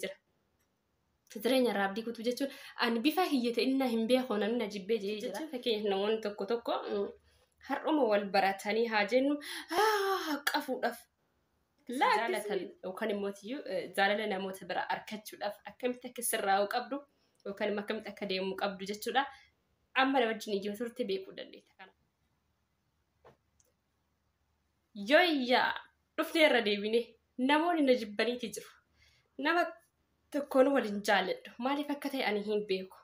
jira. Jireenya irraa abdii kutuu jechuun ani bifa hiyyate inni hin beeku namni na jibbee jee jira. Fakkeenyaaf namoonni tokko har'uma wal baratanii haa jennu qafuudhaaf jaalatan yookaan immoo jaalala namoota bira argachuudhaaf akkamitti akka sirraa'uu qabdu yookaan immoo akkamitti akka deemuu qabdu jechuudha. Amma na wajjin ijoo turte beekuu dandeetta. Yoyyaa dhufnee irra deebinee namoonni na jibbaniiti jiru. Nama tokkoon waliin jaalladhu maaliif akka ta'e ani hin beeku.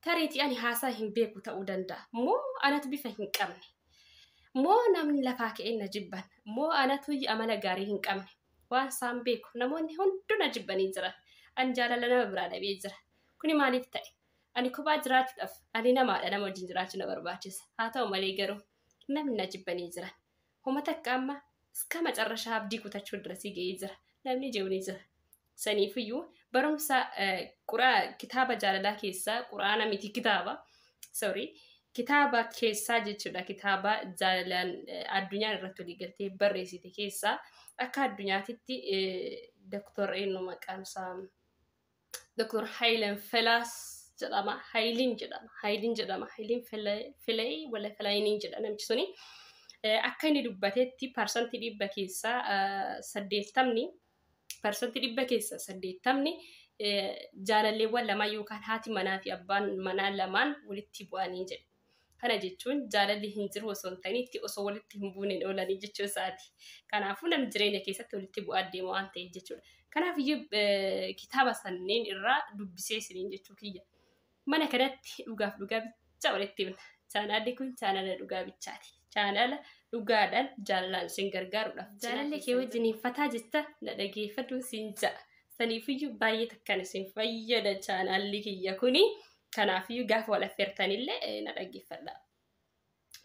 Tareetii ani haasaa hin beeku ta'uu danda'a. Moo anatu bifa hin qabne. Moo namni lafaa ka'ee na jibban. Moo anatu amala gaarii hin qabne. Waan isaan beeku namoonni hunduu na jibbanii jira. Ani jaalala nama biraa dhabee jira. Kuni maaliif ta'e? Ani kophaa jiraachuudhaaf ani namaadha nama wajjin jiraachuu na barbaachisa. Haa ta'u malee garuu namni na jibbanii jiran. Homa takka amma iska macarrashaa abdii kutachuu dirasii ga'ee jira. Namni jeewanii jira. Saniifiyyuu barumsa kitaaba jaalalaa keessaa quraana miti kitaaba keessaa jechuudha. Kitaaba jaalalaan addunyaan irratti walii galtee barreessite keessaa akka addunyaatitti Dr. Eenyu maqaan isaa Dr. Hayileen Felaas jedhama. Hayiliin Filay wala Filayiniin jedha namichi suni. Akka inni dubbateetti parsantii 100 keessaa 80% jaalalleewwan lama yookaan haati manaa fi abbaan manaa lamaan walitti bu'anii jedhe. Kana jechuun jaalalli hin jiru osoo hin ta'initti osoo walitti hin buuneen oolanii jechuu isaati. Kanaafuu namni jireenya keessatti walitti bu'aa deema waan ta'eef jechuudha. Kanaafiyyuu kitaaba sanneen irraa dubbisee isiniin jechuu kiyya. Mana kanatti dhugaaf dhugaa bicha walitti himna. Chaanaalli kun chaanala dhugaa bichaati. Chaanala dhugaadhaan jaalalaan isin gargaaruudhaaf. Jaalalli kee wajjiniin fataa jetta na dhageeffadhu siin ja'a. Saniifiyyuu baay'ee takkaan isin fayyada chaanaalli kiyya kuni. Kanaafiyyuu gaafa wal affeertanillee na dhageeffadha.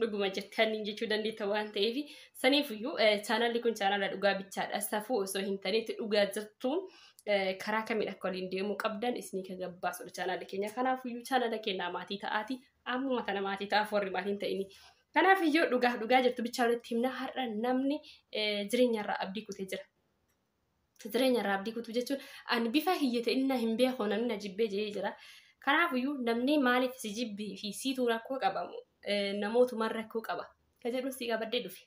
Dhuguma jettanii jechuu dandeetta waan ta'eef saniifiyyuu chaanaalli kun chaanala dhugaa bichaadha. Safuu osoo hin taneetti dhugaa jirtuun karaa kamiin akka waliin deemuu qabdan isinii kan gabbaasudha chaanaalli keenya. Kanaafiyyuu chaanala keenyaa maatii ta'aati. Ammuma tana maatii ta'aaf warri maatiin ta'ini. Kanaafiyyuu dhugaa jirtu bichaa walitti himna. Har'a namni jireenyarraa abdii kutee jira. Jireenyarraa abdii kutuu jechuun ani bifa hiyyate inni hin beeku namni na jibbee jee jira. Kanaafiyyuu namni maaliif si jibbii fi siituu rakkoo qabamu namootumaan rakkoo qaba. Ka jedhu si qabadee dhufe.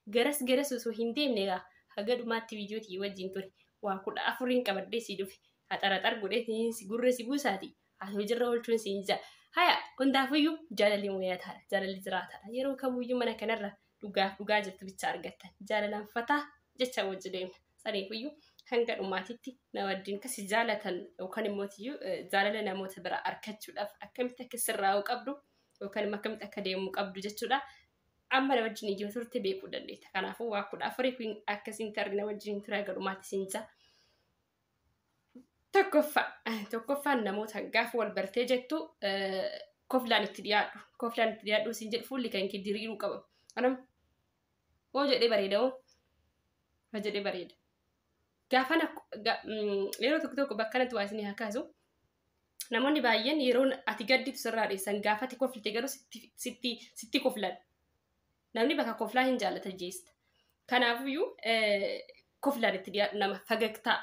Garas osoo hin deemne egaa haga dhumaatti viidiyootii wajjin ture. Waa 14 qabadee si dhufe. Haxaraxar godhee si gurre si buusaati. Haa jirra oolchuun si hin jaa. Haya hundaafiyyuu jaalalli mo'ataadha. Jaalalli jiraataadha. Yeroo kamuyyuu mana kanarra dhugaa jirtu bicha argattan. Jaalalaan fataa jecha wajji deemna. Saniifiyyuu hanga dhumaatitti na wajjin kasi jaalatan yookaan immoo jaalala namoota bira argachuudhaaf akkamitti akka sirraa'uu qabdu yookaan immoo akkamitti akka deemuu qabdu jechuudha. Amma na wajjin ijoo turte beekuu dandeetta. Kanaafuu waa 14 kun akkasiin tarri na wajjin ture hanga dhumaatti siin jaa. Tokkoffaan namoota gaafa wal bartee jettu koflaan itti dhiyaadhu. Koflaan itti dhiyaadhu siin jedhu fuulli kan kee diriiruu qaba. Anam hoo jedhee bareeda hoo? Hoo jedhee bareeda. Gaafa yeroo tokko bakka kanatti waa isinii hakaasu namoonni baay'een yeroo ati gadditu sirraa dheessan gaafatti koflite garuu sitti koflan. Namni bakka koflaa hin jaallata jeesta. Kanaafiyyuu koflaan itti dhiyaadhu nama fagagtaa.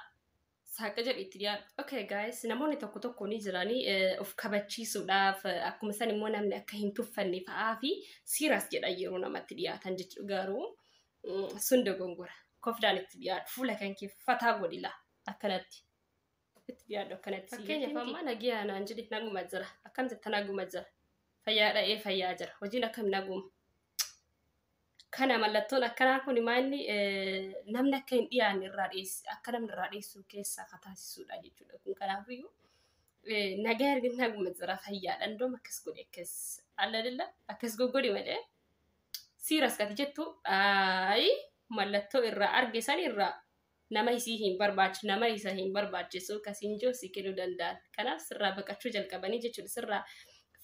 Saaqa jedhe itti dhiyaadhu. Okay guys, namoonni tokko ni jiranii of kabachiisuudhaaf akkuma san immoo namni akka hin tuffanne fa'aa fi siiraas jedha yeroo namatti dhiyaatan jechuudha. Garuu sun dogongora. Koflaan itti dhiyaadhu. Fuula kan kee fataa godhila akkanatti. Itti dhiyaadhu akkanatti. Fakkeenyaaf amma nagiyaa naan jedhe naguma jira. Akkam jetta naguma jira. Fayyaa dha'ee fayyaa jira. Hojiin akkam naguma. Kana mallattoon akkanaa kun maanni namni akka hin dhiyaanne irraa dheessu akka namni irraa dheessu keessaa taasisuudha jechuudha. Kun kanaafiyyuu nagaa erga naguma jira fayyaadhaan doom akkas godhe akkas alladilla akkas goggodi malee siiras kati jettu mallattoo irraa arge san irraa nama isii hin barbaachisu nama isa hin barbaachisu kasiin joo si kennuu danda'an. Kanaaf sirraa baqachuu jalqabanii jechuudha. Sirraa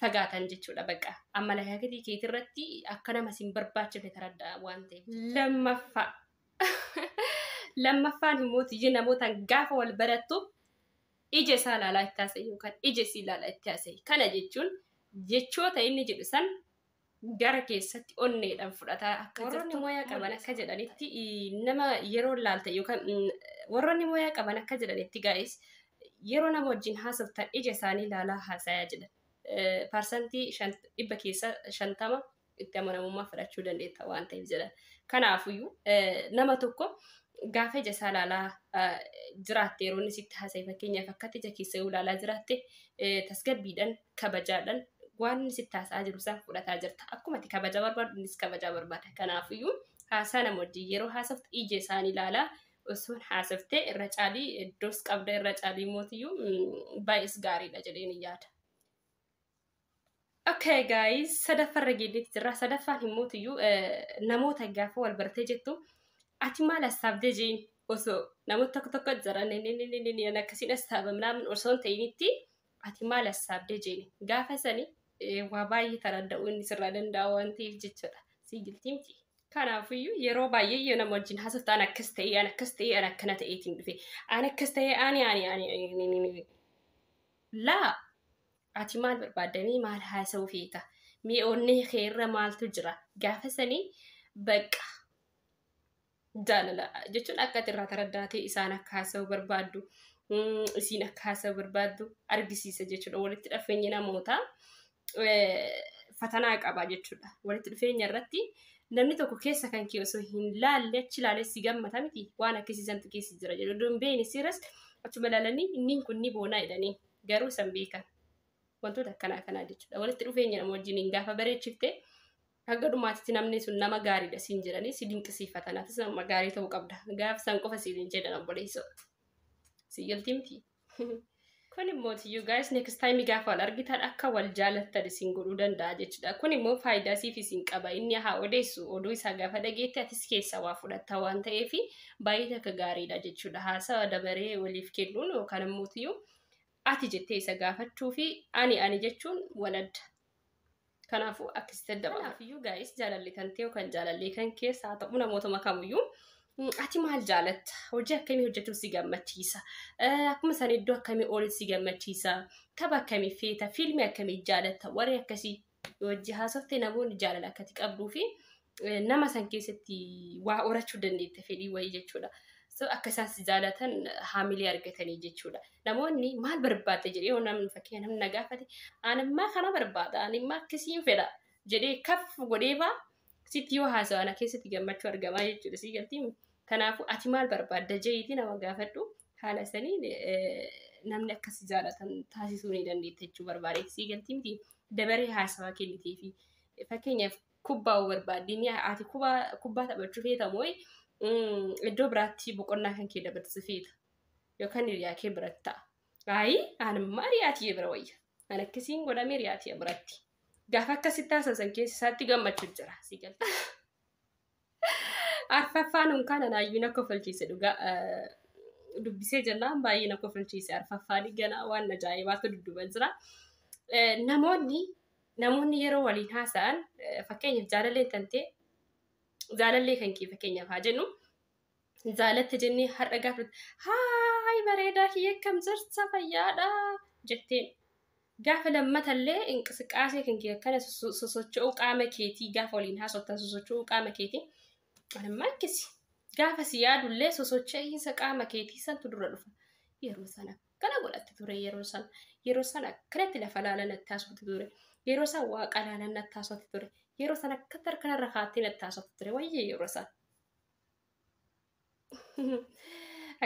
fagaatan jechuudha baqa. Amma lakkaatii keetii irratti akka nama sin barbaachifne taraddaa waan ta'eef. Lammaffaan himootii namootaan gaafa wal barattu ija isaa ilaalaa itti haasa'e yookaan ija isii ilaalaa itti haasa'e. Kana jechuun jechoota inni jedhu san gara keessatti onneedhaan fudhataa akka jirtu. Warroonni mooyaa qaban akka jedhanitti nama yeroo laalta yookaan warroonni mooyaa qaban akka jedhanitti gaa'is yeroo nama wajjin haasoftan ija isaanii ilaalaa haasayaa jedhan. Parsantii 50% itti amanamummaa fudhachuu dandeetta waan ta'eef jedhan. Kanaafiyyuu nama tokko gaafa ija isaa ilaalaa jiraatte yeroo inni sitti haasa'e fakkeenyaaf akkatti ija keessa ilaalaa jiraatte tasgabbiidhaan kabajaadhaan waan inni sitti haasa'aa jiru isaan fudhataa jirta. Akkuma ati kabaja barbaadu innis kabajaa barbaada. Kanaafiyyuu haasaa nama wajjin yeroo haasoftu ija isaanii ilaalaa osoo haasoftee irra caalii iddoos qabda irra caalii mootiyyuu baay'is gaariidha jedheen yaada. Okay guys, sadaffarra geeddeetti jirra. Sadaffaan himmootiyyuu namoota gaafa wal bartee jettu ati maal hasaabdee jeen osoo namoota tokko jiran akkasiin hasaaba minaamin osoo hin ta'initti ati maal hasaabdee jeen gaafa sani waa baay'ee taradda'uu inni sirraa danda'a waan ta'eef jechuudha. Sii galtii miti. Kanaafiyyuu yeroo baay'ee yoo nama wajjin haasoftu an akkas ta'ee an akkas ta'ee an akkana ta'eetiin dhufe an akkas ta'ee ani laa ati maal barbaadanii maal haasa'uu feeta mee onnee keerra maaltu jira gaafa sanii baqa jaalala jechuun akka irraa taraddaatee isaan akka haasa'uu barbaaddu isiin akka haasa'uu barbaaddu argisiisa jechuudha. Walitti dhufeenyi namootaa fatanaa qaba jechuudha. Walitti dhufeenya irratti namni tokko keessa kan kee osoo hin laalle achi laalee si gammata miti waan akkasiisantu keessa jira jedhu dumbeeni siras achuma laalanii inni kun ni boonaa jedhanii garuu san beekan. Wantoota akkanaa jechuudha. Walitti dhufeenya nama wajjin gaafa bareechifte hanga dhumaatitti namni sun nama gaariidha siin jedhanii si dinqisiifatan. Atis nama gaarii ta'uu qabda. Gaafa san qofa siin jedhan obboleessoo. Si galtii miti. Kun immoo you guys next time gaafa wal argitan akka wal jaalattan isin godhuu danda'a jechuudha. Kun immoo faayidaa siif isin qaba. Inni haa odeessu oduu isaa gaafa dhageette atis keessa waa fudhatta waan ta'eef baay'ee akka gaariidha jechuudha. Haasawa dabaree waliif kennuun yookaan immoo ati jettee isa gaafachuu fi ani jechuun waladda. Kanaafuu akkasitti dabala. Kanaafiyyuu guys jaalallitan ta'e yookaan jaalallee kan keessa haa ta'u namootuma kamiyyuu ati maal jaalatta? Hojii akkamii hojjetu si gammachiisa? Akkuma san iddoo akkamii oolu si gammachiisa? Tapha akkamii feeta? Fiilmii akkamii jaalatta? Warri akkasii hojii haasoftee namoonni jaalala akkati qabduu fi nama san keessatti waa horachuu dandeette fedhii wayii jechuudha. So akka isaan si jaalatan haamilee argatanii jechuudha. Namoonni maal barbaadde jedhee yoo namni fakkeenya namni na gaafate animmaa kana barbaada animmaa akkasiin fedha jedhee kaf godhee baa sitti yoo haasa'an keessatti gammachuu argamaa jechuudha. Si galtii kanaafuu ati maal barbaadda jeetii nama gaafadhu haala saniin namni akkasi jaalatan taasisuu ni dandeetta jechuu barbaade. Si galtii miti dabaree haasawaa kennitee fi fakkeenyaaf kubbaa barbaadde ati kubbaa taphachuu feetamoo iddoo biraatti boqonnaa kan kee dabarsu feeta yookaan hiriyaa kee biratti ta'a. Ayi anummaa hiriyaatii bira wayya. An akkasiin godhamee hiriyaatii biratti. Gaafa akkasitti haasa'an keessa isaatti gammachuu jira. Si galta. Arfaffaan unkaan anaayyuu na kofalchiise dhugaa dubbisee jennaan baay'ee na kofalchiise arfaffaan ganaa waan ajaa'ibaatu dudduuba jira. Namoonni yeroo waliin haasa'an fakkeenyaaf jaalallee kan ta'e jaalallee kan kee fakkeenyaaf haa jennu jaalatte jennee har'a gaafatu haay bareedaa kiyya akkam jirta fayyaadha jetteen gaafa lammatallee inqisiqaasee kan kee akkana sosocho'uu qaama keetii gaafa waliin haasoftan sosocho'uu qaama keetii anamma akkasi gaafa si yaadullee sosocho'iinsa qaama keetii santu dura dhufa yeroo sana kana godhatte ture yeroo sana akkanatti lafa laalanatti haasofte ture yeroo sana waaqa laalanatti haasofte ture. Yeroo sana akka tarkanarra kaatee natti haasofte ture wayyee yeroo sana.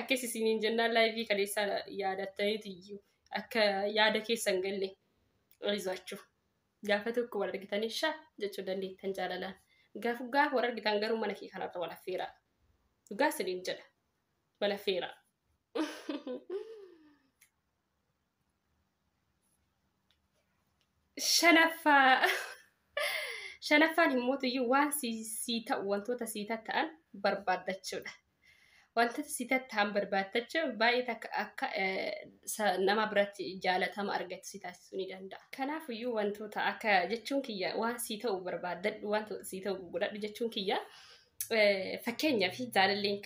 Akkasi isiniin jennaan laayivii kaleessaa yaadattaniitiyyuu akka yaada keessan galle rizaachuu. Gaafa tokko wal argitanii shaa jechuu dandeettan jaalalaan. Gaafa wal argitan garuu mana kee kanarra wal affeeraa. Dhugaa isiniin jedha wal affeeraa. Shanaffaan himmootiyyuu waan sii ta'u wantoota sii ta'an barbaaddachuudha. Wantoota sii ta'an barbaaddachuun baay'ee akka nama biratti jaalatama argatu si taasisuu ni danda'a. Kanaafiyyuu wantoota akka jechuun kiyya waan sii ta'u barbaaddadhu wantoota sii ta'u godhadhu jechuun kiyya fakkeenyaaf jaalalleen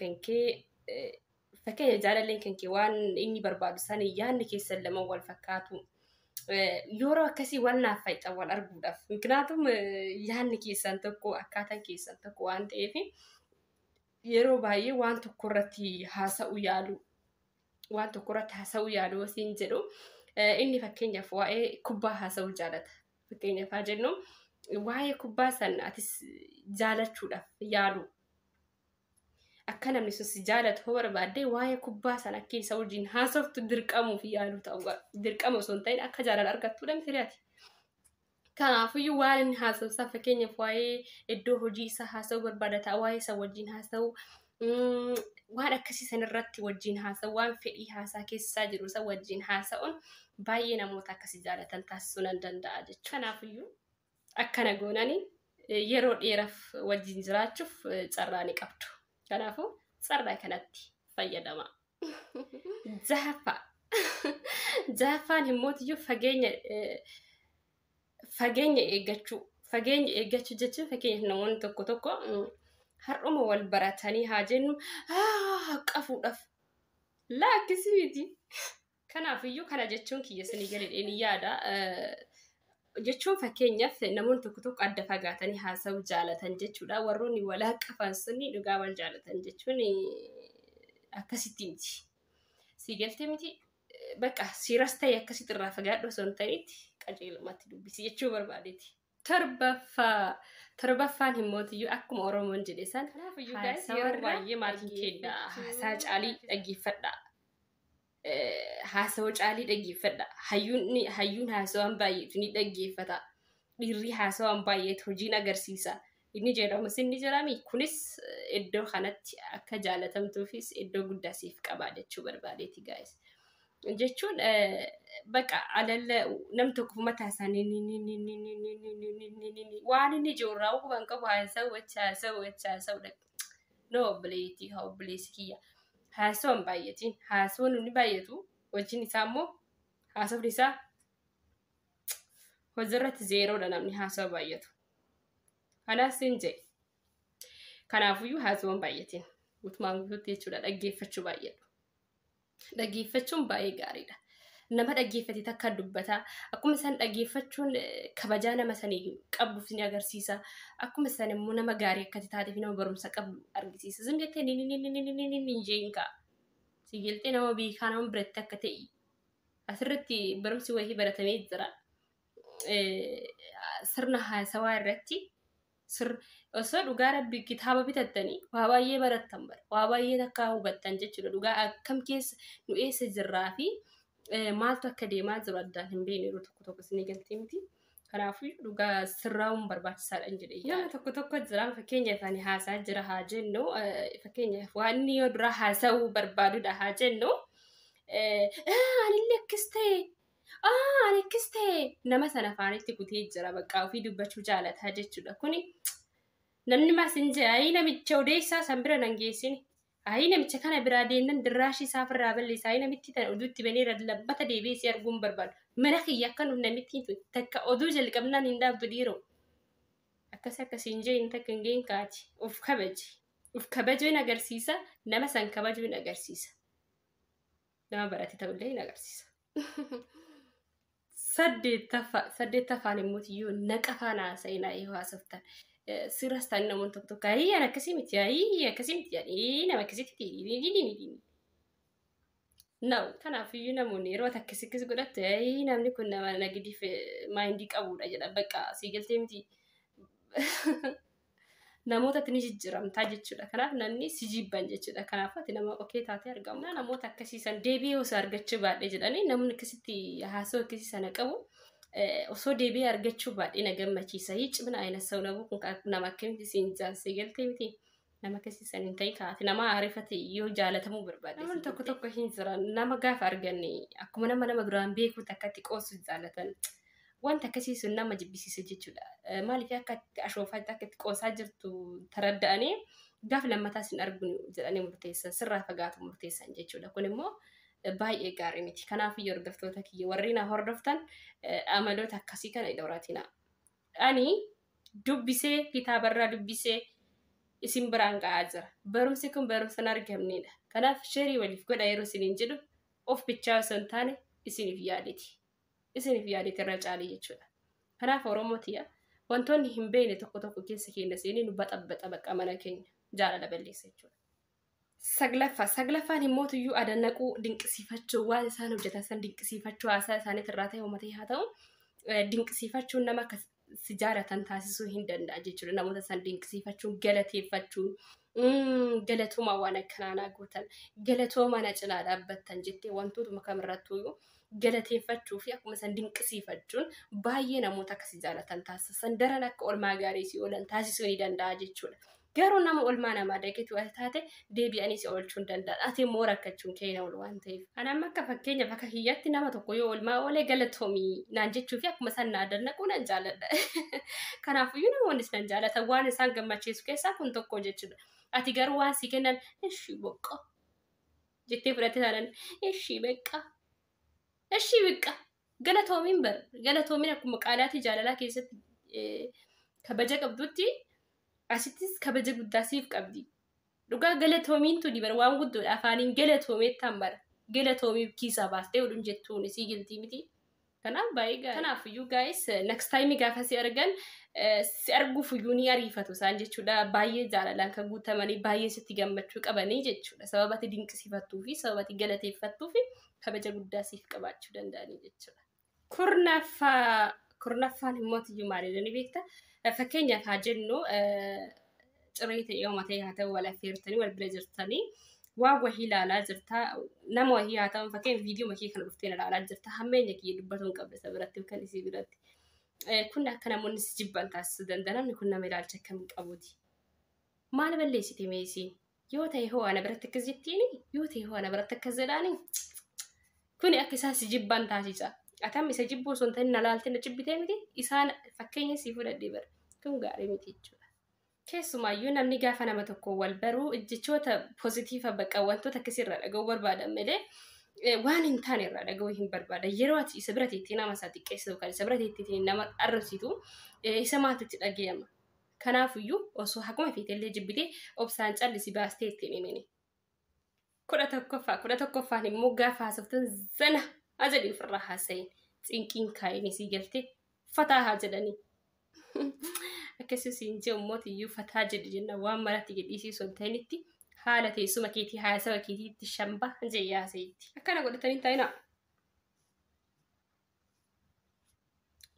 kan kee waan inni barbaadu sanii yaadni keessan lama wal fakkaatu. Yeroo akkasii wal naaf fayyixa wal arguudhaaf miknaatum yaadni keessan tokko akkaataan keessan tokko waan ta'eef yeroo baay'ee waan tokko irratti haasa'u yaalu waan tokko irratti haasa'uu yaadu wasiin jedhu inni fakkeenyaaf waa'ee kubbaa haasa'uu jaalata. Fakkeenyaaf haa jennu waa'ee kubbaa san atis jaalachuudhaaf yaadu. Akka namni sun si jaalatu hoo barbaadde waa'ee kubbaa san akka isa wajjin haasoftu dirqamuuf yaadu ta'u. Dirqama osoo hin ta'in akka jaalala argattuudha miti reeti. Kanaafiyyuu waan inni haasawusaa fakkeenyaaf waa'ee iddoo hojii isaa haasa'uu barbaada ta'a. Waa'ee isa wajjin haasa'uu waan akkasii san irratti wajjin haasa'u waan fedhii haasaa keessaa jiru isa wajjin haasa'uun baay'ee namoota akkasii jaalatan taasisuu nan danda'a jechuudha. Kanaafiyyuu akkana goonanii yeroo dheeraaf wajjin jiraachuuf carraa ni qabdu. Kanaafuu carraa kanatti fayyadama. Jahaffaan himmootiyyuu fageenya eeggachuu. Fageenya eeggachuu jechuun fakkeenyaaf namoonni tokko har'uma wal baratanii haa jennu qafuudhaaf laakkisii miti. Kanaafiyyuu kana jechuun kiyya isinii galedheen yaada. Jechuun fakkeenyaaf namoonni tokko adda fagaatanii haasa'uu jaalatan jechuudha. Warroonni walaa qafan sunni dhugaa wal jaalatan jechuun akkasitti miti. Si galtee miti bakka siiras ta'e akkasitti irraa fagaadhu osoo hin ta'initti qajeelumatti dubbisi jechuu barbaadeeti. Torbaffaan himmootiyyuu akkuma Oromoon jedhe san kanaafiyyuu yeroo baay'ee maatiin keenya haasaa caalii dhaggeeffadha. Haasawaa caalii dhaggeeffadha. Hayyuun haasawaan baay'eetu ni dhaggeeffata. Dhiirri haasawaan baay'eetu hojiin agarsiisa. Inni jedhamus inni jedhami. Kunis iddoo kanatti akka jaalatamtuufis iddoo guddaa siif qaba jechuu barbaadeeti guys. Jechuun bakka alalla nam tokko mataa isaanii waan inni ijoorraa waan qabu haasawaa no obboleessi kiyya. Haasawaan baay'eetiin haasawaan inni baay'eetu wajjin isaa immoo haasawni isaa hojiirratti zeeroodha namni haasawa baay'eetu. Kanaaf siin jedhe kanaafiyyuu haasawaan baay'eetiin guutumaan guutuutti jechuudha dhaggeeffachuu baay'eedha. Dhaggeeffachuun baay'ee gaariidha. Nama dhaggeeffate takka dubbataa akkuma isaan dhaggeeffachuun kabajaa nama sanii qabuuf ni agarsiisa. Akkuma isaan immoo nama gaarii akka taateef nama barumsa qabu argisiisa. Sun jettee ni jeenka. Si galtee nama beekaa nama biratti akka ta'e asirratti barumsi wayii baratamee jira. Sirna haasawaa irratti osoo dhugaa rabbi kitaaba bitattanii waa baay'ee barattan bara. Waa baay'ee takkaa hubattan jechuudha. Dhugaa akkam keessa nu eessa jirraa fi maaltu akka deemaa jiru addaan hin beekne yeroo tokko isinii galtee miti. Kanaafuu dhugaa sirraa'uun barbaachisaadha jedhee yaada. Nama tokko jiraan fakkeenyaaf ani haasaa jira haa jennu fakkeenyaaf waan inni yoo dura haasa'uu barbaadudha haa jennu anillee akkas ta'e ani akkas ta'e nama sana afaanitti kutee jira bakka ofii dubbachuu jaalataa jechuudha. Kuni namni maas hin jee ayii namicha odeessaa san bira nan geessine. Ayii namicha kana biraa deemnan dirraashii isaa ofirraa balleessa. Ayii namitti tan oduutti banee labbata deebi'ee arguun barbaadu. Mana kiyya akka nuuf namitti takka oduu jalqabnaan hin dhaabdu dhiiroo. Akkasiin jee hin takka hin geen kaati. Of kabaji. Of kabajuun agarsiisa. Nama san kabajuun agarsiisa. Nama barate ta'ullee hin agarsiisa. Saddeettaffaan immoo tiyyoo naqafaan haasa'inaa yoo haasoftan. Siras ta'an namoonni tokko ayii akkasii miti nama akkasitti kanaafiyyuu namoonni yeroo akkasii godhattu ayii namni kun nama nagdiif maayindii qabudha jedha bakka sii galtee miti namootatti ni jijjiiramtaa jechuudha. Kanaaf namni si jibban jechuudha. Kanaaf ati nama okee taatee argamu. Namoota akkasiisan deebi'ee osoo argachuu baadhee jedhanii namni akkasitti haasawaa akkasii sana qabu. Osoo deebi'ee argachuu baadhee na gammachiisa. Cimina ayina sa'uunabuu kun nama akkamitti siin jaansee galtee miti. Nama akkasiisan hin ta'in kaa'ate nama aarifate yoo jaalatamuu barbaade. Namni tokko hin jiran nama gaafa arganne akkuma nama duraan beekuutti akkatti qoosu jaalatan. Wanta akkasii sun nama jibbisiisa jechuudha. Maaliif akka ashoofaatti akka itti qoosaa jirtu taradda'anii gaafa lammataas hin arguun jedhanii murteessan sirraa fagaatu murteessan jechuudha. Kun immoo baay'ee gaarii miti. Kanaafuu hordoftoota kiyya warri na hordoftan amaloota akkasii kana dhowratina. Ani dubbisee kitaabarraa dubbisee isin biraan ga'aa jira. Barumsi kun barumsa hin argamnedha. Kanaaf sheerii waliif godha yeroo isiniin jedhu of bichaa osoo hin taane isiniif yaadeti. Isiniif yaadeti irra caalii jechuudha. Kanaaf Oromootiya wantoonni hin beekne tokko keessa keenya seenii nu baxabbaxa bakka mana keenya jaalala balleessa jechuudha. saglaffaan himmoota iyyuu adannaquu dinqisiifachuu waan isaan hojjetan san dinqisiifachuu haasaa isaaniif irraa ta'e uummatee haa ta'u dinqisiifachuun nama akka si jaalatan taasisuu hin danda'a jechuudha. Namoota san dinqisiifachuun galateeffachuun galatooma waan akkanaanaa gootan galatooma na cinaa dhaabbattan jettee wantootuma kamirrattuu galateeffachuu fi akkuma san dinqisiifachuun baay'ee namoota akka si jaalatan taasisan daran akka olmaa gaarii si oolan taasisuu ni danda'a jechuudha. Garuu nama olmaa namaa dageetu taate deebi'anii si oolchuu hin danda'an. Ati immoo rakkachuun keenya ol waan ta'eef. Ani amma akka fakkeenyaaf akka kiyyaatti nama tokko yoo olmaa oolee galatoomii naan jechuu fi akkuma isaan na adannaquu nan jaaladha. Kanaafiyyuu namoonnis nan jaalatan waan isaan gammachiisu keessaa kun tokko jechuudha. Ati garuu waan si kennan ishii boqqa jettee fudhattee taanan ishii beqqa. Ishii beqqa. Galatoomiin bara. Galatoomiin akkuma qaalaatii jaalalaa keessatti kabaja qabdutti asittis kabaja guddaa siif qabdi. Dhugaa galatoomiintu dibara waan guddoodha afaaniin galatoomeettaan bara. Galatoomiif kiisaa baastee oduu jettuun isii giltii miti. Kanaaf baay'ee gaarii. Kanaafiyyuu guys next time gaafa si argan si arguufiyyuu ni ariifatu isaan jechuudha. Baay'ee jaalalaan kan guutamanii baay'ee sitti gammachuu qabanii jechuudha. Sababa ati dinqisiifattuu fi sababa ati galateeffattuu fi kabaja guddaa siif qabaachuu danda'anii jechuudha. Kurnaffaan himmoota maalidha ni beekta? Fakkeenyaaf haa jennu ciree ta'ee uumatee haa ta'u wal affeertanii wal bira jirtanii waan wahii ilaalaa jirtaa nama wahii haa ta'u fakkeenyaaf viidiyoo makee kana dhuftee ilaalaa jirta hammeenya kiyya dubbatuun qabda isa biratti kan isii biratti. Kun akka namoonni si jibban taasisuu danda'a namni kun nama ilaalcha akkamii qabuuti. Maal balleessite meesiin? Yoo ta'e hoo ana biratti akkas jettiini? Yoo ta'e hoo ana biratti akkas jedhaani? Kuni akka isaan si jibban taasisa. Atam isa jibbuu osoo hin ta'in na laaltee na jibbitee miti isaan fakkeenya sii fudhadhee bara. Kun gaarii miti jechuudha. Keessumaayyuu namni gaafa nama tokko wal baruu jechoota pozitiifa bakka wantoota akkasirraa dhaga'uu barbaadan malee waan hin taane irraa dhaga'uu hin barbaadan. Yeroo ati isa bira teettee nama isaa xiqqeessitu kan isa bira teettee nama arrabsitu isa maatitti dhaga'ama. Kanaafiyyuu osoo akkuma feetellee jibbitee obsaan callisi baastee ittiin himini. 11ffaan immoo gaafa haasoftan zana ajali ofirraa haasayin xinqiin kaayini sii galtee fataa haa jedhanii. Akkasumas hin ummoota iyyuu fataa jedhi jenna waan maratti jedhiisii ta'initti haala teessuma keetii haasawa keetiitti shamba jeyyaasaitti. Akkana godhatanii taa'inaa.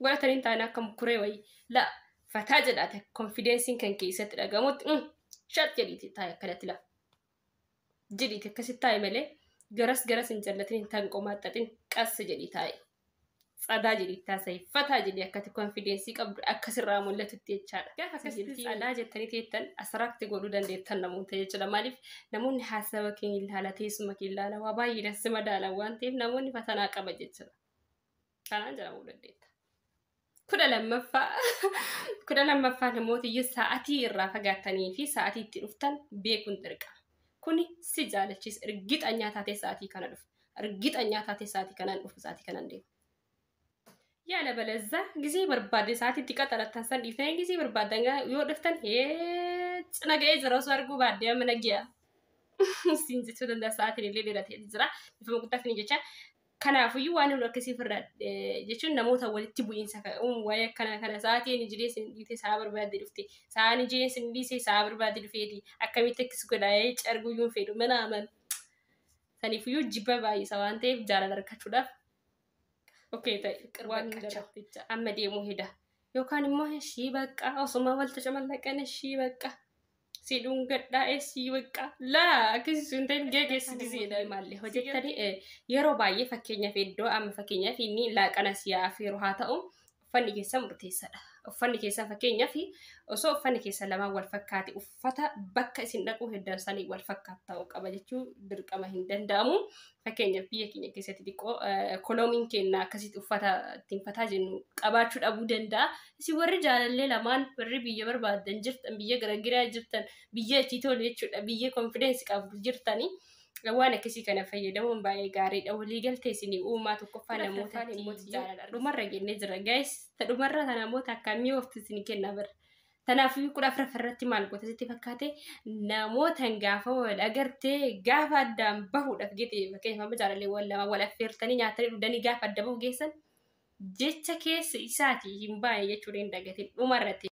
Godhatanii taa'inaa akka mukuree wayii la fataa jedhaate konfidensiin kan keessatti dhagamutti shat jedhiiti taa'e akkanatti la. Jedhiiti akkasitti taa'e malee garas hin jallatin tan qomaxxatin qas jedhi taa'e. Tsadaa jedhi taasise fataa jedhi akkati konfidensii qabdu akkasirraa mul'atutti jechaadha. Gaafa akkasitti tsadaa jettanii teettan asirratti godhuu dandeettan namoota jechuudha. Maaliif namoonni haasawa keenya ilaala teessuma keenya ilaala waa baay'ee si madaala waan ta'eef namoonni fatanaa qaba jechuudha. Kanaan jedhamuu dandeetta. 12ffaan namoota iyyuu sa'aatii irraa fagaattanii fi sa'aatii itti dhuftan beekuun dirqama. Kuni si jaalachiisa ergixa nyaataatee sa'aatii kana dhufu. Ergixa nyaataatee sa'aatii kanaan dhufu sa'aatii kanaan deemu. Yaala balazza gisee barbaade sa'aatiitti qaxalattan san dhiifnee gisee barbaadan yoo dhuftan cina ga'ee jira osoo arguu baaddee mana gi'a. Siin jechuu danda'a sa'aatiin illee dheeratee jira. Bifuma guddaatiin jecha kanaafiyyuu waan hin akkasii firraa jechuun namoota walitti bu'iinsa waa'ee kana sa'aatiin ijilee sin dhiite sa'a barbaadde dhufte sa'aan ijilee sin dhiise sa'a barbaadde dhufeeti akkamitti akkis godhaa'ee carguyyuun fedhu mana aman. Saniifiyyuu jibba baay'isa waan ta'eef jaalala argachuudhaaf. Okey ta'e waan hin amma deemuu hida. Yookaan immoo ishii bakka osuma walta camallaqan ishii bakka. Sidhuun gadhaa'ee ishii bakka. Laa akkasii hin ta'in geessi diseedha maallee hojjettanii yeroo baay'ee fakkeenyaaf iddoo amma fakkeenyaaf inni laaqana siyaaf yeroo haa ta'u uffanni keessa murteessadha. Uffanni keessa fakkeenyaaf osoo uffanni keessa lamaan wal fakkaate uffata bakka isin dhaquu heddansanii wal fakkaatu ta'uu qaba jechuu dirqama hin danda'amu. Fakkeenyaaf biyya keenya keessatti xiqqoo koloomiin keenya akkasitti uffata ittiin fataa jennu qabaachuu dhabuu danda'a. Isin warri jaalallee lamaan warri biyya barbaadan jirtan biyya garaagaraa jirtan biyya itti tolu jechuudha biyya konfidensi qabdu jirtanii waan akkasii kana fayyadamuun baay'ee gaariidha. Walii galtee isinii uumaa tokkoffaa namoota jaalala dhumarra jennee jira guys. Dhumarra namoota akkamii ooftu isin kenna bara. Tanaafuu 14 maal goota sitti fakkaate namoota gaafa wal agartee gaafa addaan bahuudhaaf gite fakkeenyaaf amma jaalallee wal affeertanii nyaatanii dhugdanii gaafa adda bahu geessan jecha keessa isaatii hin baay'ee jechuudha hin dagatin dhumarratti.